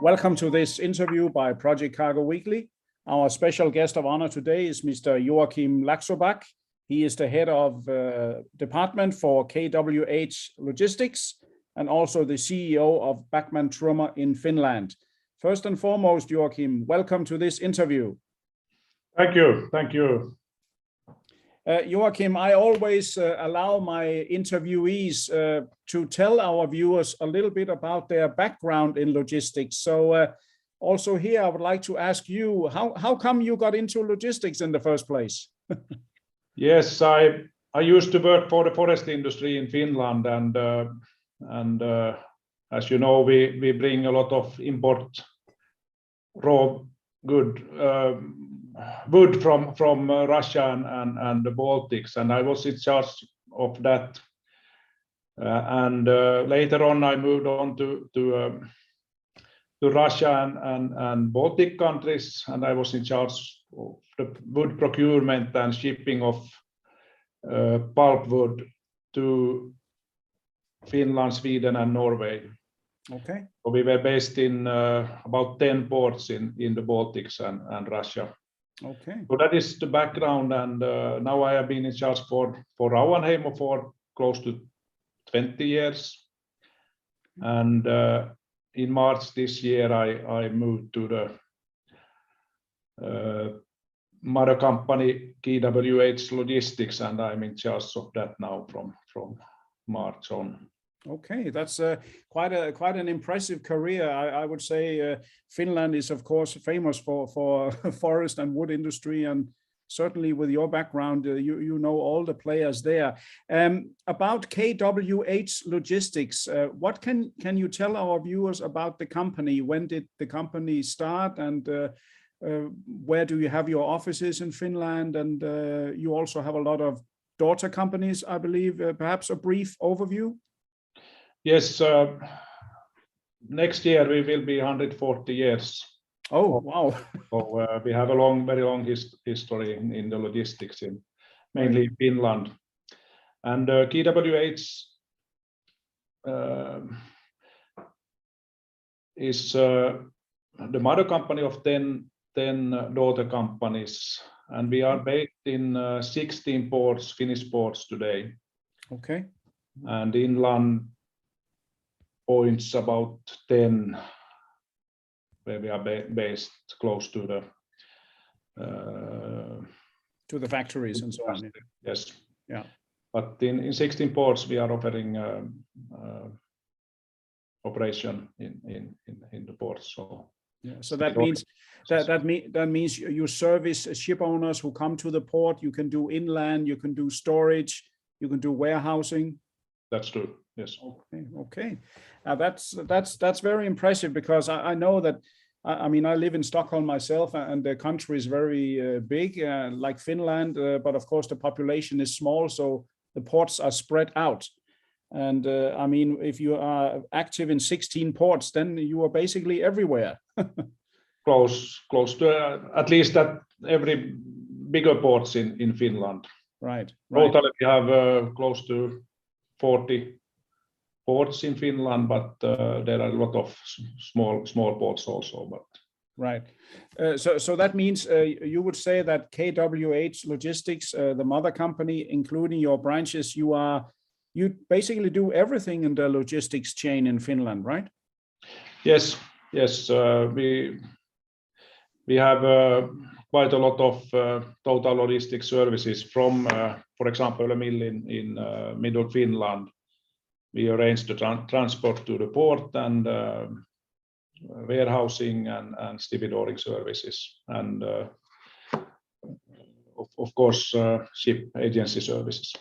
Welcome to this interview by Project Cargo Weekly. Our special guest of honor today is Mr. Joakim Laxåback. He is the head of department for KWH Logistics and also the CEO of Backman-Trummer in Finland. First and foremost, Joakim, welcome to this interview. Thank you. Thank you. Joakim, I always allow my interviewees to tell our viewers a little bit about their background in logistics. So also here, I would like to ask you, how come you got into logistics in the first place? Yes, I used to work for the forest industry in Finland, and as you know, we bring a lot of import raw wood from Russia and the Baltics, and I was in charge of that. Later on, I moved on to Russia and Baltic countries, and I was in charge of the wood procurement and shipping of pulpwood to Finland, Sweden, and Norway. Okay. So we were based in about 10 ports in the Baltics and Russia. Okay. So that is the background, and now I have been in charge for Rauhanheimo for close to 20 years. And in March this year, I moved to the mother company KWH Logistics, and I'm in charge of that now from March on. Okay, that's quite an impressive career. I would say Finland is, of course, famous for forest and wood industry, and certainly with your background, you know all the players there. About KWH Logistics, what can you tell our viewers about the company? When did the company start, and where do you have your offices in Finland? And you also have a lot of daughter companies, I believe. Perhaps a brief overview? Yes, next year we will be 140 years. Oh, wow. So we have a very long history in the logistics, mainly in Finland. And KWH is the mother company of 10 daughter companies. And we are based in 16 ports, Finnish ports today. Okay. And inland points about 10, where we are based close to the factories and so on. Yes. Yeah. But in 16 ports we are offering operation in the ports. So yeah. So that means that means you service ship owners who come to the port. You can do inland, you can do storage, you can do warehousing. That's true. Yes. Okay. That's very impressive, because I know that. I mean, I live in Stockholm myself, and the country is very big, like Finland. But of course, the population is small, so the ports are spread out. And I mean, if you are active in 16 ports, then you are basically everywhere. close to at least at every bigger ports in Finland. Right. Totally, we have close to 40 ports in Finland, but there are a lot of small ports also. But right. So that means you would say that KWH Logistics, the mother company, including your branches, you basically do everything in the logistics chain in Finland, right? Yes. We have quite a lot of total logistics services from, for example, a mill in middle Finland. We arrange the transport to the port, and warehousing and stevedoring services, and of course ship agency services.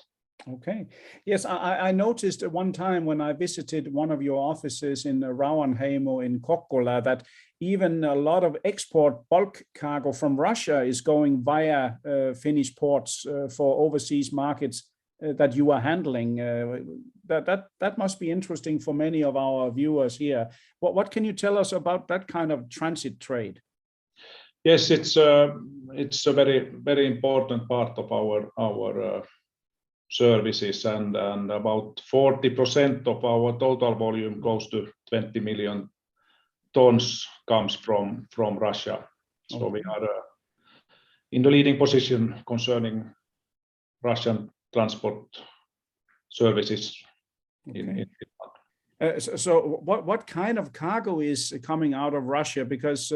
Okay. Yes, I noticed at one time when I visited one of your offices in Rauhanheimo in Kokkola that even a lot of export bulk cargo from Russia is going via Finnish ports for overseas markets that you are handling. That must be interesting for many of our viewers here. What can you tell us about that kind of transit trade? Yes, it's a very important part of our services, and about 40% of our total volume goes to 20 million tons comes from Russia. So Okay. we are in the leading position concerning Russian transport services in Finland. So what kind of cargo is coming out of Russia? Because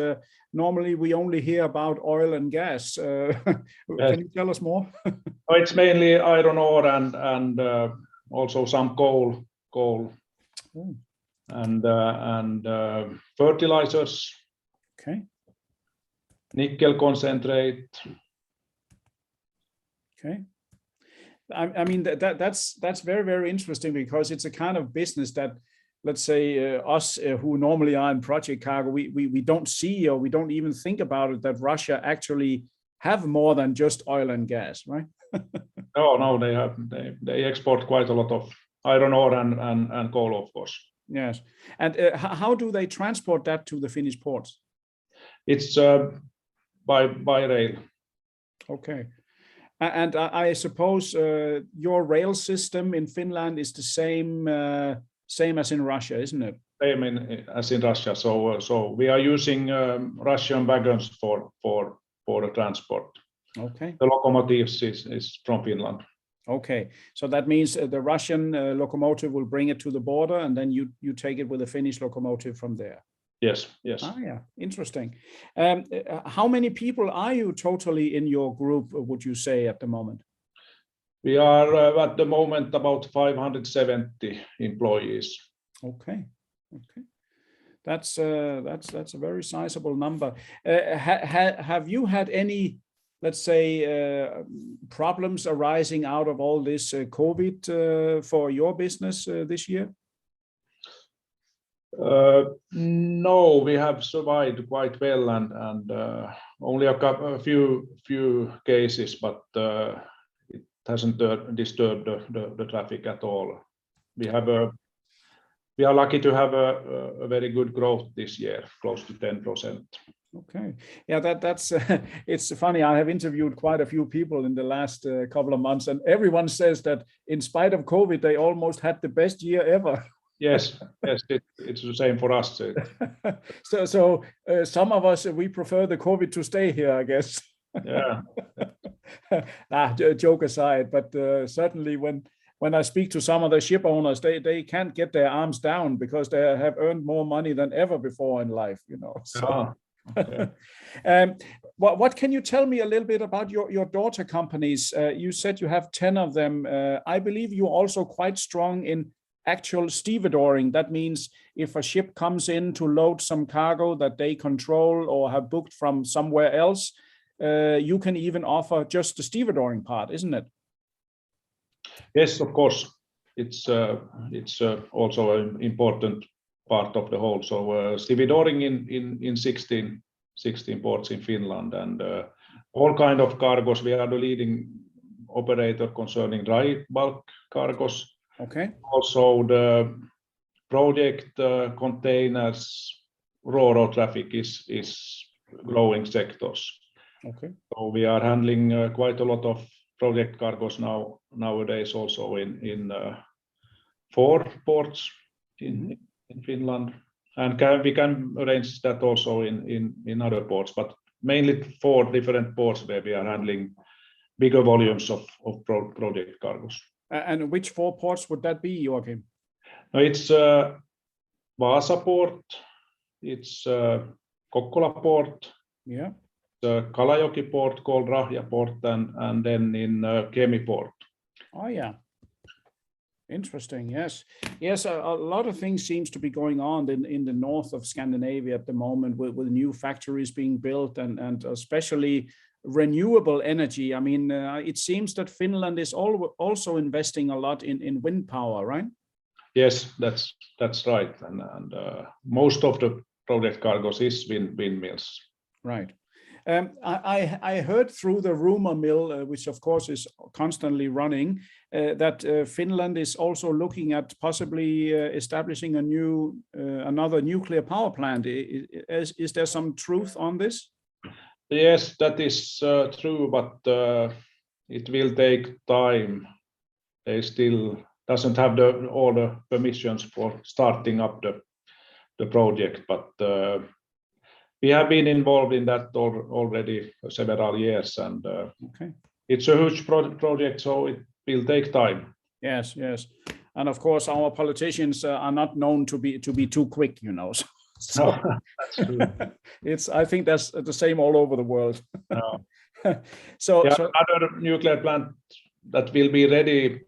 normally we only hear about oil and gas. Can you tell us more? It's mainly iron ore and also some coal and fertilizers. Okay. Nickel concentrate. Okay. I mean that's very, very interesting, because it's a kind of business that, let's say, us who normally are in project cargo, we don't see, or we don't even think about it, that Russia actually have more than just oil and gas, right? No, they export quite a lot of iron ore and coal, of course. Yes. And how do they transport that to the Finnish ports? It's by rail. Okay. And I suppose your rail system in Finland is the same as in Russia, isn't it? Same as in Russia. So we are using Russian wagons for the transport. Okay. The locomotives is from Finland. Okay, so that means the Russian locomotive will bring it to the border, and then you take it with a Finnish locomotive from there. Yes. Ah, yeah, interesting. How many people are you totally in your group, would you say, at the moment? We are at the moment about 570 employees. Okay. That's a very sizable number. Have you had any, let's say, problems arising out of all this COVID for your business this year? No, we have survived quite well, and only a few cases, but it hasn't disturbed the traffic at all. We are lucky to have a very good growth this year, close to 10%. Okay, yeah, that's it's funny. I have interviewed quite a few people in the last couple of months, and everyone says that in spite of COVID, they almost had the best year ever. Yes, it's the same for us. So some of us, we prefer the COVID to stay here, I guess. Yeah. Joke aside, but certainly when I speak to some of the ship owners, they can't get their arms down because they have earned more money than ever before in life, you know. So. Okay. What can you tell me a little bit about your daughter companies? You said you have 10 of them. I believe you're also quite strong in actual stevedoring. That means if a ship comes in to load some cargo that they control or have booked from somewhere else, you can even offer just the stevedoring part, isn't it? Yes, of course. It's also an important part of the whole. So stevedoring in 16 ports in Finland, and all kind of cargos. We are the leading operator concerning dry bulk cargos. Okay. Also the project containers, ro-ro traffic is growing sectors. Okay. So we are handling quite a lot of project cargos nowadays, also in 4 ports in Finland, and we can arrange that also in other ports, but mainly 4 different ports where we are handling bigger volumes of project cargos. And which 4 ports would that be, Joakim? No, it's Vaasa port, it's Kokkola port, yeah, the Kalajoki port called Rahja port, and then in Kemi port. Oh yeah, interesting. Yes. A lot of things seems to be going on in the north of Scandinavia at the moment, with new factories being built, and especially renewable energy. I mean, it seems that Finland is also investing a lot in wind power, right? Yes, that's right, and most of the project cargos is windmills. Right. I heard through the rumor mill, which of course is constantly running, that Finland is also looking at possibly establishing another nuclear power plant. Is there some truth on this? Yes, that is true, but it will take time. They still doesn't have all the permissions for starting up the project, but we have been involved in that already for several years, and Okay. it's a huge project, so it will take time. Yes, yes, and of course our politicians are not known to be too quick, you know. So No, that's true. I think that's the same all over the world. No. So Another nuclear plant that will be ready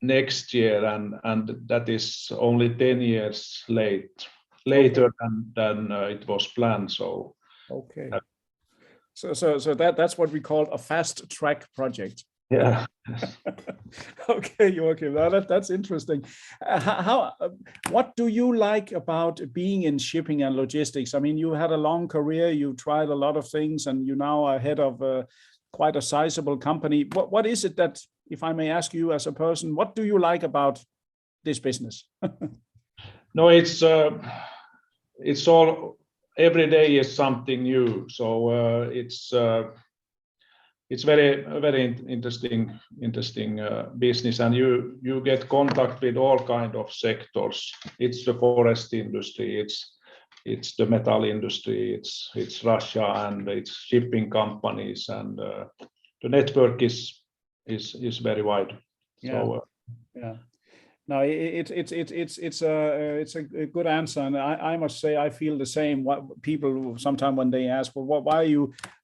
next year, and that is only 10 years later than it was planned. So okay. So that's what we call a fast track project. yeah. Okay, Joakim, that's interesting. What do you like about being in shipping and logistics? I mean, you had a long career, you tried a lot of things, and you now are head of quite a sizable company. What is it that, if I may ask you as a person, what do you like about this business? No, it's all, every day is something new. So it's very interesting business, and you get contact with all kind of sectors. It's the forest industry, it's the metal industry, it's Russia, and it's shipping companies, and the network is very wide. Yeah. So yeah. No, it's a good answer, and I must say I feel the same. What people sometimes when they ask, well, why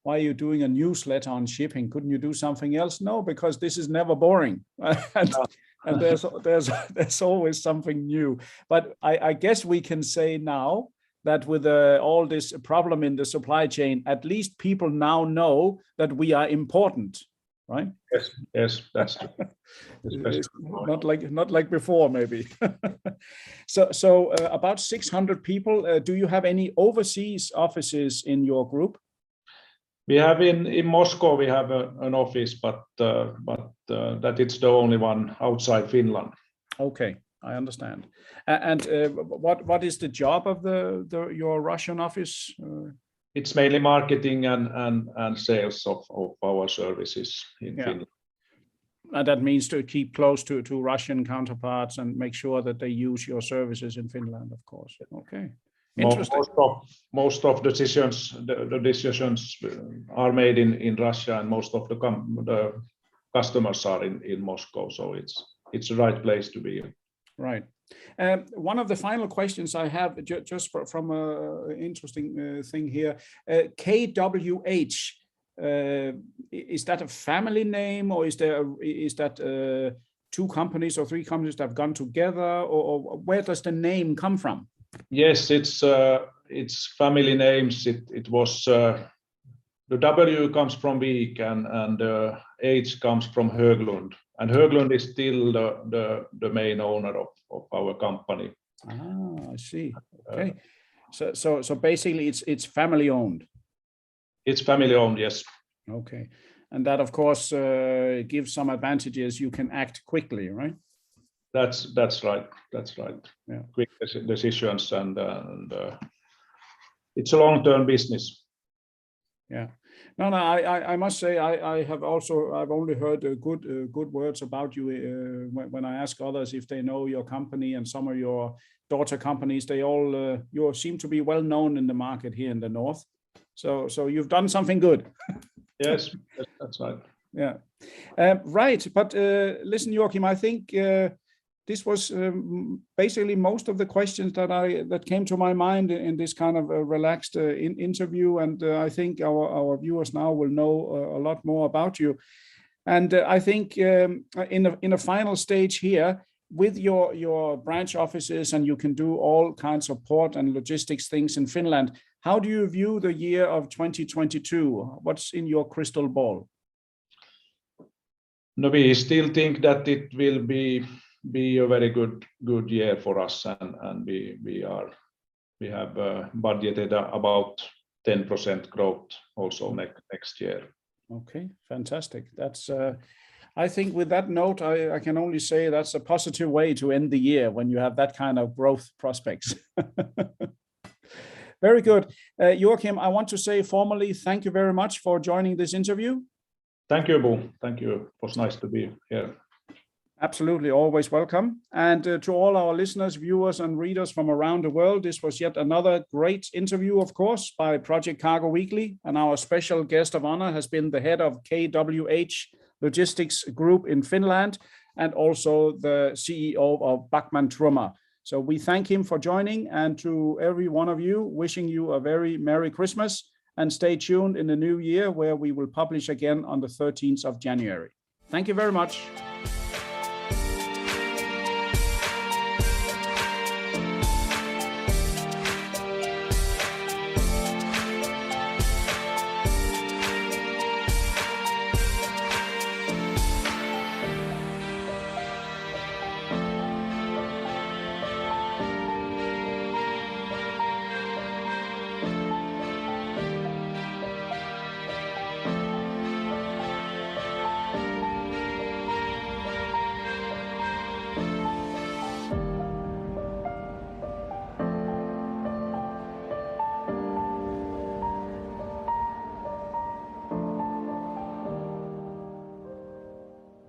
are you doing a newsletter on shipping? Couldn't you do something else? No, because this is never boring, and there's always something new. But I guess we can say now that with all this problem in the supply chain, at least people now know that we are important, right? yes, that's true. Not like before, maybe. So about 600 people. Do you have any overseas offices in your group? We have in Moscow. We have an office, but that it's the only one outside Finland. Okay, I understand. And what is the job of your Russian office? It's mainly marketing and sales of our services in Finland. And that means to keep close to Russian counterparts and make sure that they use your services in Finland, of course. Okay. Interesting. Most of the decisions are made in Russia, and most of the customers are in Moscow. So it's the right place to be. Right. One of the final questions I have, just from an interesting thing here, KWH. Is that a family name, or is that two companies or three companies that have gone together, or where does the name come from? Yes, it's family names. It was the W comes from Vik, and H comes from Höglund, and Höglund is still the main owner of our company. I see. Okay, so basically it's family owned. It's family owned, yes. Okay, and that of course gives some advantages. You can act quickly, right? That's right. That's right. Yeah. Quick decisions, and it's a long-term business. Yeah. No. I must say I've only heard good words about you when I ask others if they know your company and some of your daughter companies. They all you seem to be well known in the market here in the north. So you've done something good. Yes, that's right. Yeah. Right. But listen, Joakim, I think this was basically most of the questions that came to my mind in this kind of relaxed interview, and I think our viewers now will know a lot more about you. And I think in a final stage here, with your branch offices, and you can do all kinds of port and logistics things in Finland, how do you view the year of 2022? What's in your crystal ball? No, we still think that it will be a very good year for us, and we have budgeted about 10% growth also next year. Okay, fantastic. That's I think with that note, I can only say that's a positive way to end the year when you have that kind of growth prospects. Very good. Joakim, I want to say formally thank you very much for joining this interview. Thank you, Bo. Thank you. It was nice to be here. Absolutely, always welcome. And to all our listeners, viewers, and readers from around the world, this was yet another great interview, of course, by Project Cargo Weekly. And our special guest of honor has been the head of KWH Logistics Group in Finland, and also the CEO of Backman-Trummer. So we thank him for joining, and to every one of you, wishing you a very Merry Christmas, and stay tuned in the new year, where we will publish again on the 13th of January. Thank you very much.